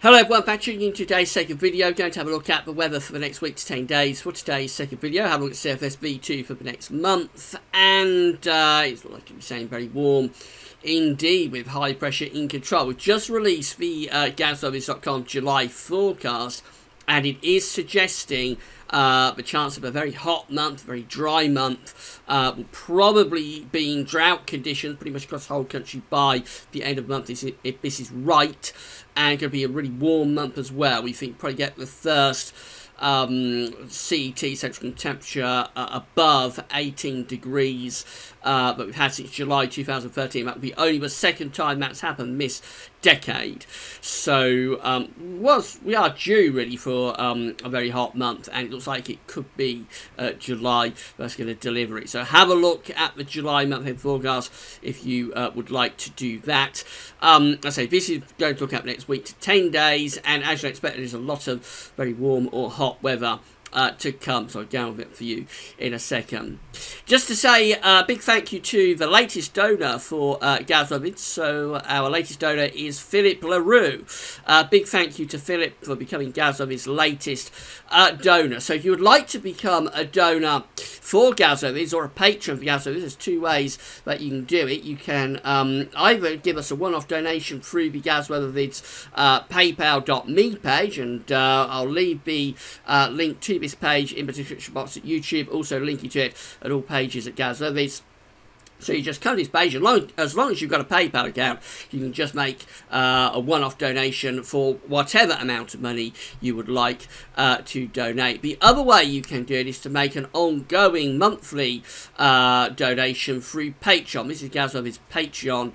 Hello everyone, back tuning in today's second video. Going to have a look at the weather for the next week to 10 days. For today's second video, have a look at CFSV2 for the next month. And it's like to be saying very warm indeed with high pressure in control. We've just released the GasWeather.com July forecast, and it is suggesting the chance of a very hot month, very dry month, will probably be in drought conditions pretty much across the whole country by the end of the month, if this is right, and going to be a really warm month as well. We think probably get the first CET, central temperature, above 18 degrees that we've had since July 2013. That would be only the second time that's happened this decade. So we are due really for a very hot month, and it looks like it could be July that's going to deliver it. So have a look at the July month-end forecast if you would like to do that. I say this is going to look at the next week to 10 days, and as you expect, there's a lot of very warm or hot weather to come, so I'll go with it for you in a second. Just to say a big thank you to the latest donor for GasWeather. So our latest donor is Philip LaRue. Big thank you to Philip for becoming GasWeather's latest donor. So if you would like to become a donor for GasWeather or a patron for GasWeather, there's two ways that you can do it. You can either give us a one-off donation through the GasWeather's paypal.me page, and I'll leave the link to this page in the description box at YouTube, also linking to it at all pages at GasWeather. So you just come to this page, as long as you've got a PayPal account, you can just make a one-off donation for whatever amount of money you would like to donate. The other way you can do it is to make an ongoing monthly donation through Patreon. This is GasWeather's Patreon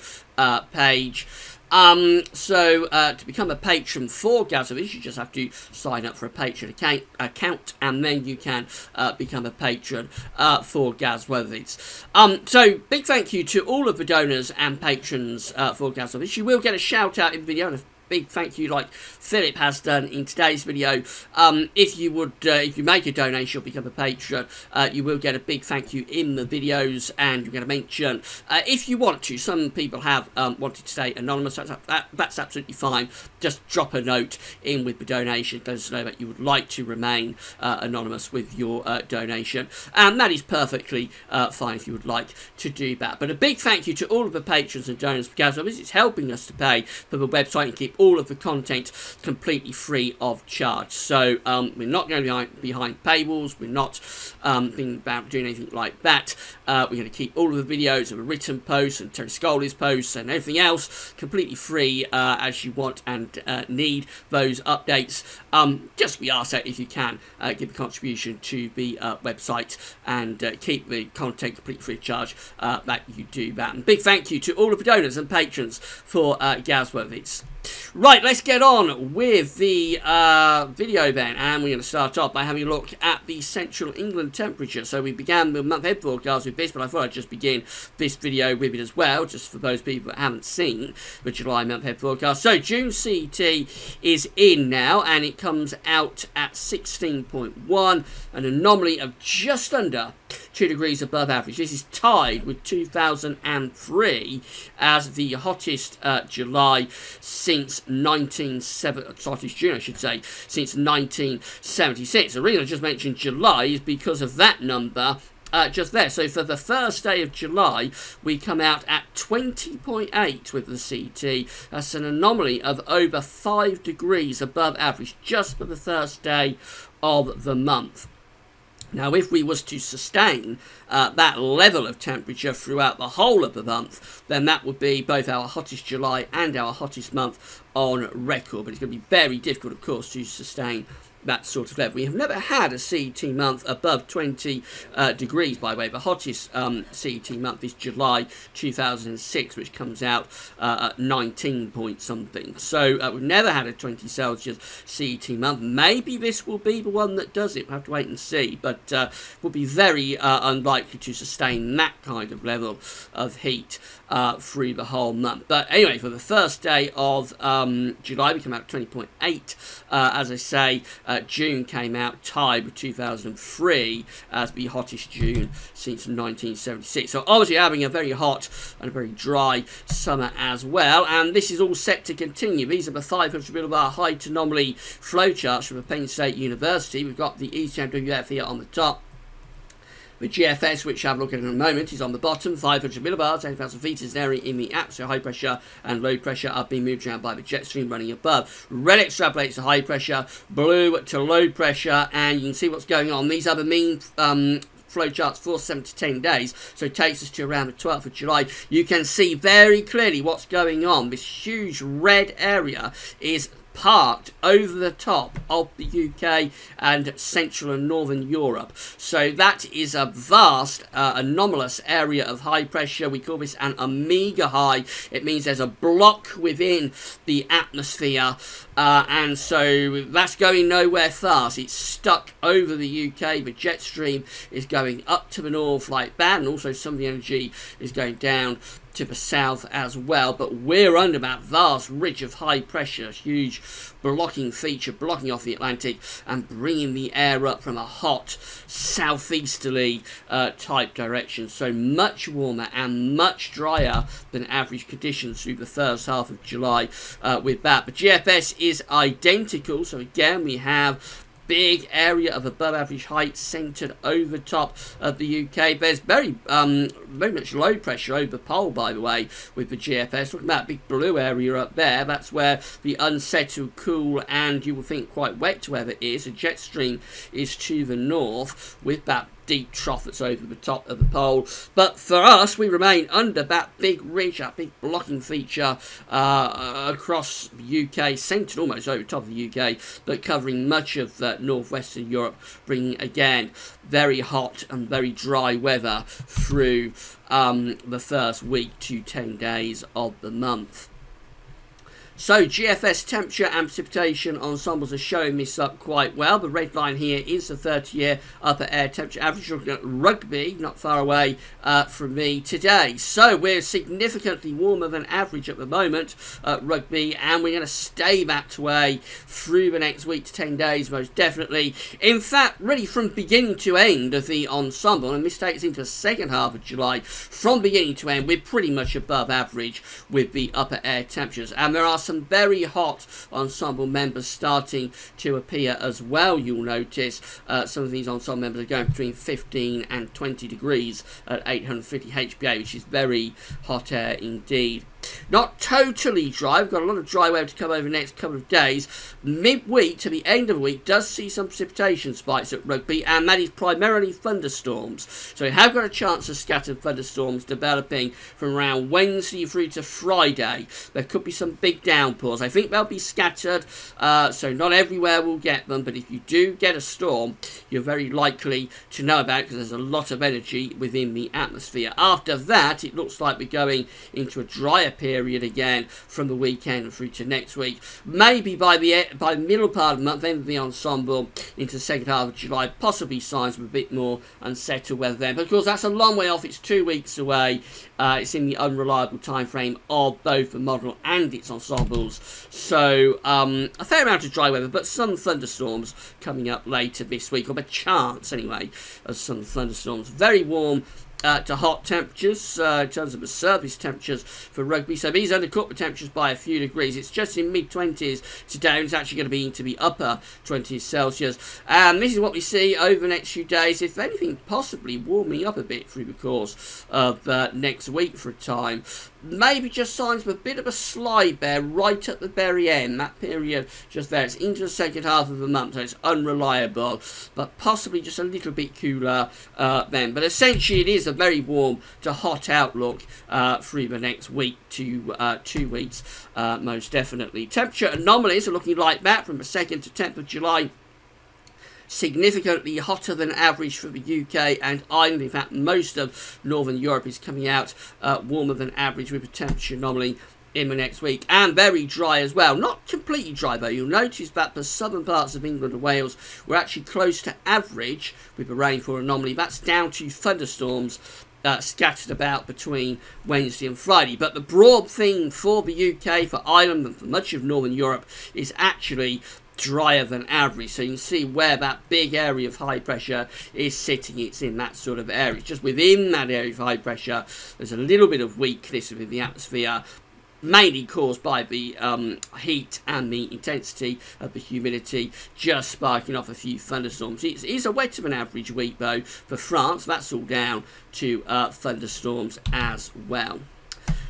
page. To become a patron for GasWeather, you just have to sign up for a Patreon account, and then you can become a patron for GasWeather. So big thank you to all of the donors and patrons for GasWeather. You will get a shout out in the video, and a big thank you like Philip has done in today's video. If you make a donation or become a patron, you will get a big thank you in the videos, and you're going to mention if you want to. Some people have wanted to stay anonymous. That's absolutely fine. Just drop a note in with the donation. Let us know that you would like to remain anonymous with your donation, and that is perfectly fine if you would like to do that. But a big thank you to all of the patrons and donors for GasWeather. It's helping us to pay for the website and keep all of the content completely free of charge. So we're not going to be behind paywalls. We're not thinking about doing anything like that. We're going to keep all of the videos and the written posts and Terry Scully's posts and everything else completely free as you want and need those updates. Just we ask that if you can give a contribution to the website and keep the content completely free of charge, that you do that. And big thank you to all of the donors and patrons for GasWeather. Right, let's get on with the video then, and we're going to start off by having a look at the central England temperature. So we began the month-end forecast with this, but I thought I'd just begin this video with it as well, just for those people that haven't seen the July month-end forecast. So June CET is in now, and it comes out at 16.1, an anomaly of just under 2 degrees above average. This is tied with 2003 as the hottest July since June, I should say, since 1976. The reason I just mentioned July is because of that number just there. So for the first day of July, we come out at 20.8 with the CT. That's an anomaly of over 5 degrees above average just for the first day of the month. Now, if we was to sustain that level of temperature throughout the whole of the month, then that would be both our hottest July and our hottest month on record. But it's going to be very difficult, of course, to sustain that sort of level. We have never had a CET month above 20 degrees, by the way. The hottest CET month is July 2006, which comes out at 19 point something. So we've never had a 20 Celsius CET month. Maybe this will be the one that does it. We'll have to wait and see, but would be very unlikely to sustain that kind of level of heat through the whole month. But anyway, for the first day of July, we come out 20.8. As I say, June came out tied with 2003 as the hottest June since 1976. So obviously having a very hot and a very dry summer as well. And this is all set to continue. These are the 500 millibar height anomaly flowcharts from Penn State University. We've got the ECMWF here on the top. The GFS, which I'll have a look at in a moment, is on the bottom. 500 millibars, 8,000 feet is there in the app, so high pressure and low pressure are being moved around by the jet stream running above. Red extrapolates to high pressure, blue to low pressure, and you can see what's going on. These are the mean flow charts for 7 to 10 days, so it takes us to around the 12th of July. You can see very clearly what's going on. This huge red area is parked over the top of the UK and Central and Northern Europe. So that is a vast anomalous area of high pressure. We call this an omega high. It means there's a block within the atmosphere, and so that's going nowhere fast. It's stuck over the UK. The jet stream is going up to the north like that, and also some of the energy is going down to the south as well, but we're under that vast ridge of high pressure, huge blocking feature, blocking off the Atlantic and bringing the air up from a hot southeasterly type direction. So much warmer and much drier than average conditions through the first half of July with that. The GFS is identical, so again we have big area of above average height centered over top of the UK. There's very much low pressure over the pole, by the way, with the GFS. Look at that big blue area up there. That's where the unsettled, cool, and you will think quite wet weather is. The jet stream is to the north with that deep trough that's over the top of the pole. But for us, we remain under that big ridge, that big blocking feature across the UK, centred almost over the top of the UK, but covering much of northwestern Europe, bringing again very hot and very dry weather through the first week to 10 days of the month. So GFS temperature and precipitation ensembles are showing this up quite well. The red line here is the 30-year upper air temperature average. Looking at Rugby, not far away from me today. So we're significantly warmer than average at the moment at Rugby, and we're going to stay that way through the next week to 10 days, most definitely. In fact, really from beginning to end of the ensemble, and this takes into the second half of July, from beginning to end, we're pretty much above average with the upper air temperatures. And there are some very hot ensemble members starting to appear as well. You'll notice some of these ensemble members are going between 15 and 20 degrees at 850 HPA, which is very hot air indeed. Not totally dry. We've got a lot of dry weather to come over the next couple of days. Midweek to the end of the week does see some precipitation spikes at Rugby, and that is primarily thunderstorms. So we have got a chance of scattered thunderstorms developing from around Wednesday through to Friday. There could be some big downpours. I think they'll be scattered, so not everywhere will get them, but if you do get a storm, you're very likely to know about it because there's a lot of energy within the atmosphere. After that, it looks like we're going into a drier period again from the weekend through to next week. Maybe by the middle part of the month, end of the ensemble into the second half of July, possibly signs of a bit more unsettled weather then. But of course, that's a long way off. It's 2 weeks away. It's in the unreliable time frame of both the model and its ensembles. So a fair amount of dry weather, but some thunderstorms coming up later this week, or a chance anyway of some thunderstorms. Very warm to hot temperatures in terms of the surface temperatures for Rugby. So these undercut the temperatures by a few degrees. It's just in mid-20s today. It's actually going to be into the upper 20s Celsius. And this is what we see over the next few days. If anything, possibly warming up a bit through the course of next week for a time. Maybe just signs of a bit of a slide there right at the very end. That period just there. It's into the second half of the month, so it's unreliable, but possibly just a little bit cooler then. But essentially, it is a very warm to hot outlook through the next week to 2 weeks, most definitely. Temperature anomalies are looking like that from the 2nd to 10th of July. Significantly hotter than average for the UK and Ireland. In fact, most of Northern Europe is coming out warmer than average with a temperature anomaly in the next week, and very dry as well. Not completely dry though. You'll notice that the southern parts of England and Wales were actually close to average with the rainfall anomaly. That's down to thunderstorms scattered about between Wednesday and Friday. But the broad theme for the UK, for Ireland and for much of Northern Europe is actually drier than average. So you can see where that big area of high pressure is sitting. It's in that sort of area. Just within that area of high pressure, there's a little bit of weakness within the atmosphere, mainly caused by the heat and the intensity of the humidity, just sparking off a few thunderstorms. It is a wetter than average week though for France. That's all down to thunderstorms as well.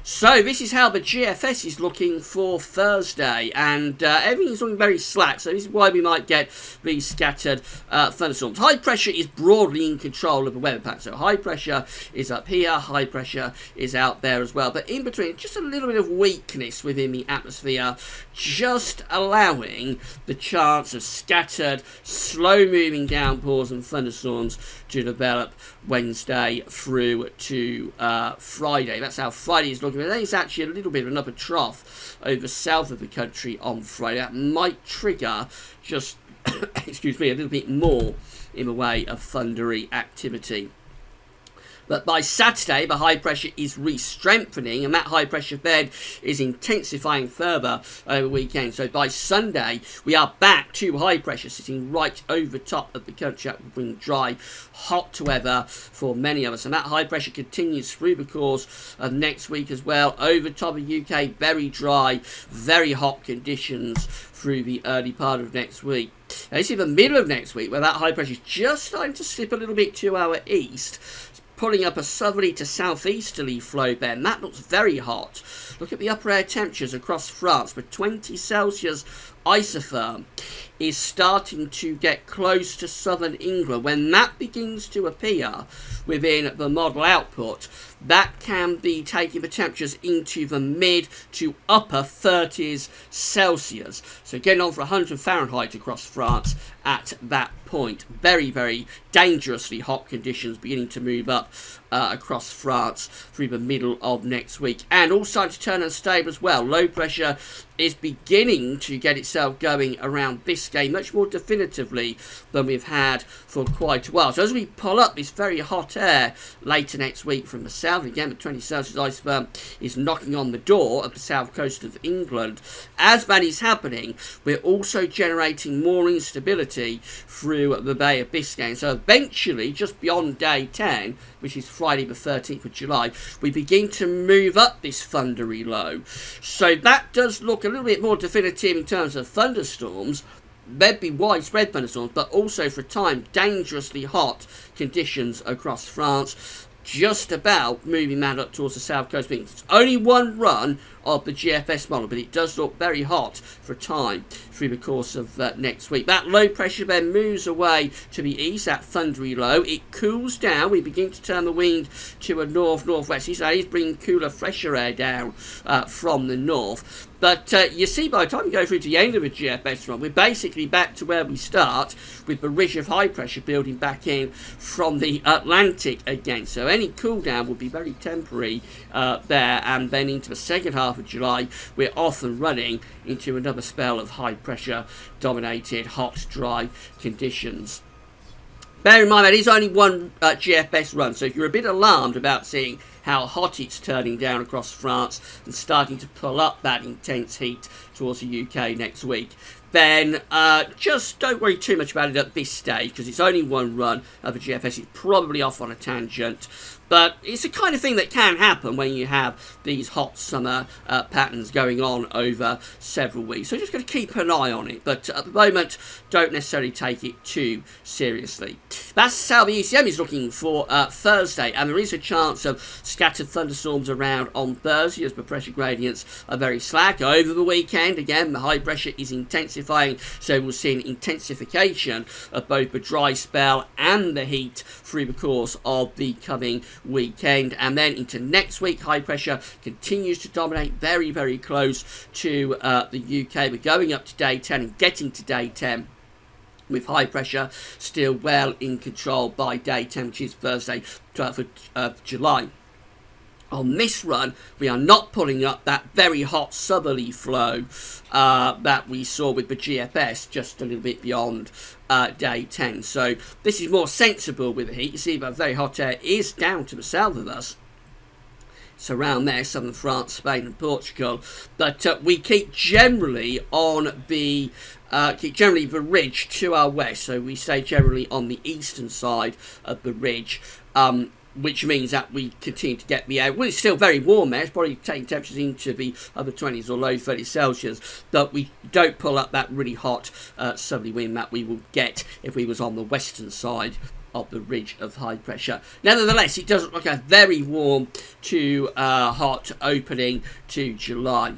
So this is how the GFS is looking for Thursday, and everything's looking very slack, so this is why we might get these scattered thunderstorms. High pressure is broadly in control of the weather pattern, so high pressure is up here, high pressure is out there as well, but in between, just a little bit of weakness within the atmosphere, just allowing the chance of scattered, slow-moving downpours and thunderstorms to develop Wednesday through to Friday. That's how Friday is looking. There is actually a little bit of another trough over south of the country on Friday. That might trigger just, excuse me, a little bit more in the way of thundery activity. But by Saturday, the high pressure is re-strengthening, and that high pressure bed is intensifying further over the weekend. So by Sunday, we are back to high pressure sitting right over top of the country. That will bring dry, hot weather for many of us. And that high pressure continues through the course of next week as well. Over top of UK, very dry, very hot conditions through the early part of next week. Now, it's in the middle of next week where that high pressure is just starting to slip a little bit to our east, pulling up a southerly to southeasterly flow bed, and that looks very hot. Look at the upper air temperatures across France. The 20 Celsius isotherm is starting to get close to southern England. When that begins to appear within the model output, that can be taking the temperatures into the mid to upper 30s Celsius. So getting on for 100 Fahrenheit across France at that point. Very, very dangerously hot conditions beginning to move up across France through the middle of next week. And all starting to turn unstable as well. Low pressure is beginning to get itself going around Biscay much more definitively than we've had for quite a while. So as we pull up this very hot air later next week from the south, again the 20 Celsius isotherm is knocking on the door of the south coast of England. As that is happening, we're also generating more instability through the Bay of Biscay. And so eventually, just beyond day 10, which is Friday the 13th of July, we begin to move up this thundery low. So that does look a little bit more definitive in terms of thunderstorms. There'd be widespread thunderstorms, but also for a time, dangerously hot conditions across France. Just about moving that up towards the south coast. It's only one run of the GFS model, but it does look very hot for a time through the course of next week. That low pressure then moves away to the east, that thundery low. It cools down. We begin to turn the wind to a north-northwest. So that is bringing cooler, fresher air down from the north. But you see, by the time we go through to the end of the GFS run, we're basically back to where we start, with the ridge of high pressure building back in from the Atlantic again. So any cool down will be very temporary there, and then into the second half of July, we're off and running into another spell of high pressure dominated hot, dry conditions. Bear in mind that is only one GFS run, so if you're a bit alarmed about seeing how hot it's turning down across France and starting to pull up that intense heat towards the UK next week, then just don't worry too much about it at this stage, because it's only one run of a GFS. It's probably off on a tangent. But it's the kind of thing that can happen when you have these hot summer patterns going on over several weeks. So just got to keep an eye on it. But at the moment, don't necessarily take it too seriously. That's how the ECM is looking for Thursday. And there is a chance of scattered thunderstorms around on Thursday as the pressure gradients are very slack. Over the weekend, again, the high pressure is intensifying. So we'll see an intensification of both the dry spell and the heat through the course of the coming weekend. And then into next week, high pressure continues to dominate, very, very close to the UK. We're going up to day 10 and getting to day 10 with high pressure still well in control by day 10, which is Thursday, 12th of July. On this run, we are not pulling up that very hot southerly flow that we saw with the GFS just a little bit beyond day 10. So this is more sensible with the heat. You see that very hot air is down to the south of us. It's around there, southern France, Spain and Portugal. But we keep generally on the ridge to our west. So we stay generally on the eastern side of the ridge. Which means that we continue to get the air. Well, it's still very warm there. It's probably taking temperatures into the upper 20s or low 30s Celsius. But we don't pull up that really hot southerly wind that we will get if we was on the western side of the ridge of high pressure. Nevertheless, it does look like a very warm to hot opening to July.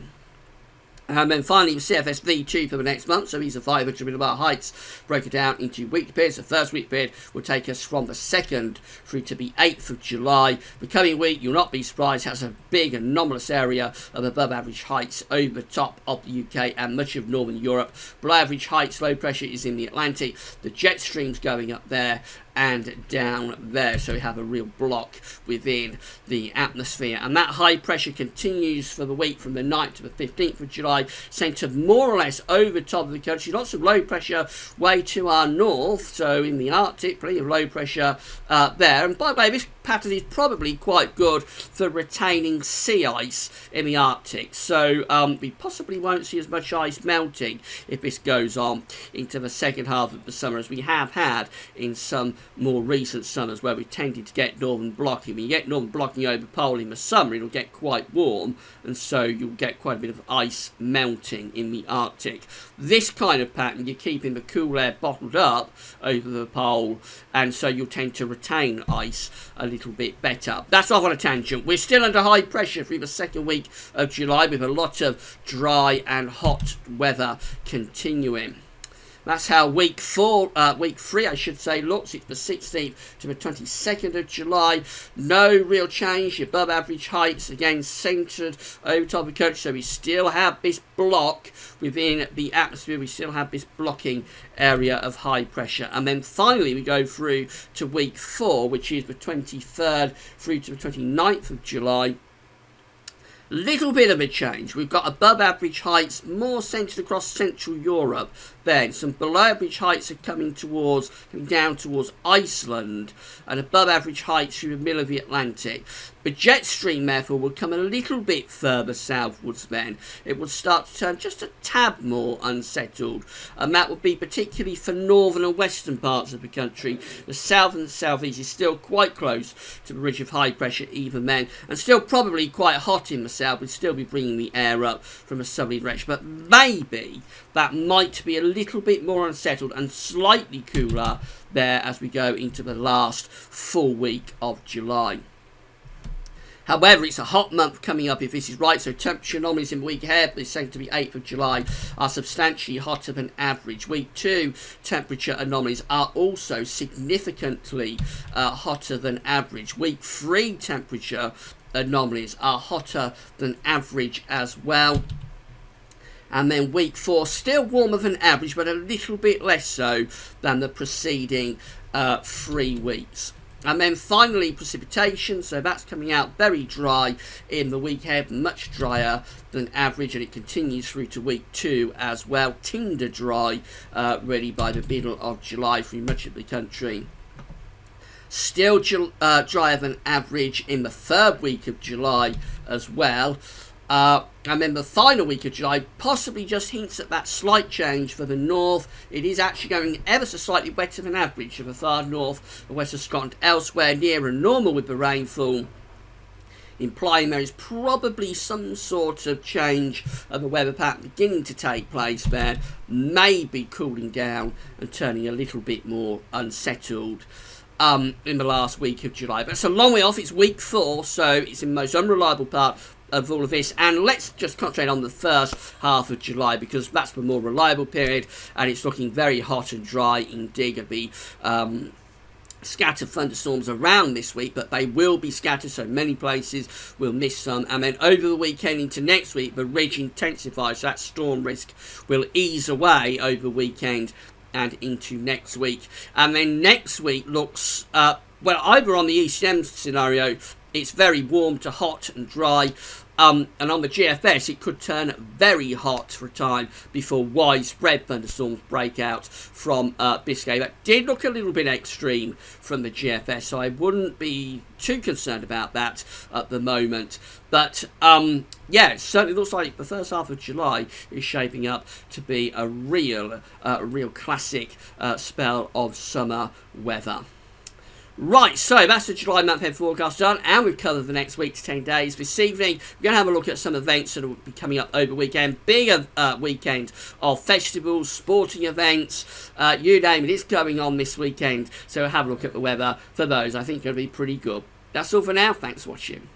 And then finally, the CFS V2 for the next month. So these are 500 millibar heights, broken down into weekly periods. The first week period will take us from the 2nd through to the 8th of July. The coming week, you'll not be surprised, has a big anomalous area of above average heights over the top of the UK and much of northern Europe. Below average heights, low pressure is in the Atlantic. The jet stream's going up there and down there, so we have a real block within the atmosphere, and that high pressure continues for the week from the 9th to the 15th of July, centered more or less over top of the country. Lots of low pressure way to our north, so in the Arctic, plenty of low pressure there. And by the way, this pattern is probably quite good for retaining sea ice in the Arctic, so we possibly won't see as much ice melting if this goes on into the second half of the summer, as we have had in some more recent summers where we tended to get northern blocking. When you get northern blocking over the pole in the summer, it'll get quite warm, and so you'll get quite a bit of ice melting in the Arctic. This kind of pattern, you're keeping the cool air bottled up over the pole, and so you'll tend to retain ice a little bit better. That's off on a tangent. We're still under high pressure through the second week of July, with a lot of dry and hot weather continuing. That's how week 3, I should say, looks. It's the 16th to the 22nd of July. No real change. Above average heights, again, centred over top of the country. So we still have this block within the atmosphere. We still have this blocking area of high pressure. And then finally, we go through to week 4, which is the 23rd through to the 29th of July. Little bit of a change. We've got above average heights more centred across Central Europe. Then some below average heights are coming down towards Iceland, and above average heights through the middle of the Atlantic. The jet stream, therefore, will come a little bit further southwards then. It will start to turn just a tad more unsettled, and that will be particularly for northern and western parts of the country. The south and southeast is still quite close to the ridge of high pressure even then, and still probably quite hot in the south. We'll still be bringing the air up from a southerly direction, but maybe that might be a little bit more unsettled and slightly cooler there as we go into the last full week of July. However, it's a hot month coming up if this is right, so temperature anomalies in the week ahead, the 2nd to the 8th of July, are substantially hotter than average. Week 2 temperature anomalies are also significantly hotter than average. Week 3 temperature anomalies are hotter than average as well. And then week 4, still warmer than average, but a little bit less so than the preceding 3 weeks. And then finally, precipitation, so that's coming out very dry in the week ahead, much drier than average, and it continues through to week 2 as well. Tinder dry, really by the middle of July through much of the country. Still drier than average in the 3rd week of July as well. And then the final week of July possibly just hints at that slight change for the north. It is actually going ever so slightly wetter than average for the far north and west of Scotland. Elsewhere, nearer normal with the rainfall, implying there is probably some sort of change of the weather pattern beginning to take place there, maybe cooling down and turning a little bit more unsettled in the last week of July. But it's a long way off. It's week 4, so it's in the most unreliable part of all of this, and let's just concentrate on the first half of July because that's the more reliable period, and it's looking very hot and dry indeed. There'll be scattered thunderstorms around this week, but they will be scattered, so many places will miss some. And then over the weekend into next week, the ridge intensifies, so that storm risk will ease away over the weekend and into next week. And then next week looks well, either on the ECM scenario, it's very warm to hot and dry. And on the GFS, it could turn very hot for a time before widespread thunderstorms break out from Biscay. That did look a little bit extreme from the GFS, so I wouldn't be too concerned about that at the moment. But yeah, it certainly looks like the first half of July is shaping up to be a real classic spell of summer weather. Right, so that's the July month-end forecast done, and we've covered the next week to 10 days. This evening, we're going to have a look at some events that will be coming up over the weekend. Big weekend of festivals, sporting events, you name it, it's going on this weekend. So we'll have a look at the weather for those. I think it's going to be pretty good. That's all for now. Thanks for watching.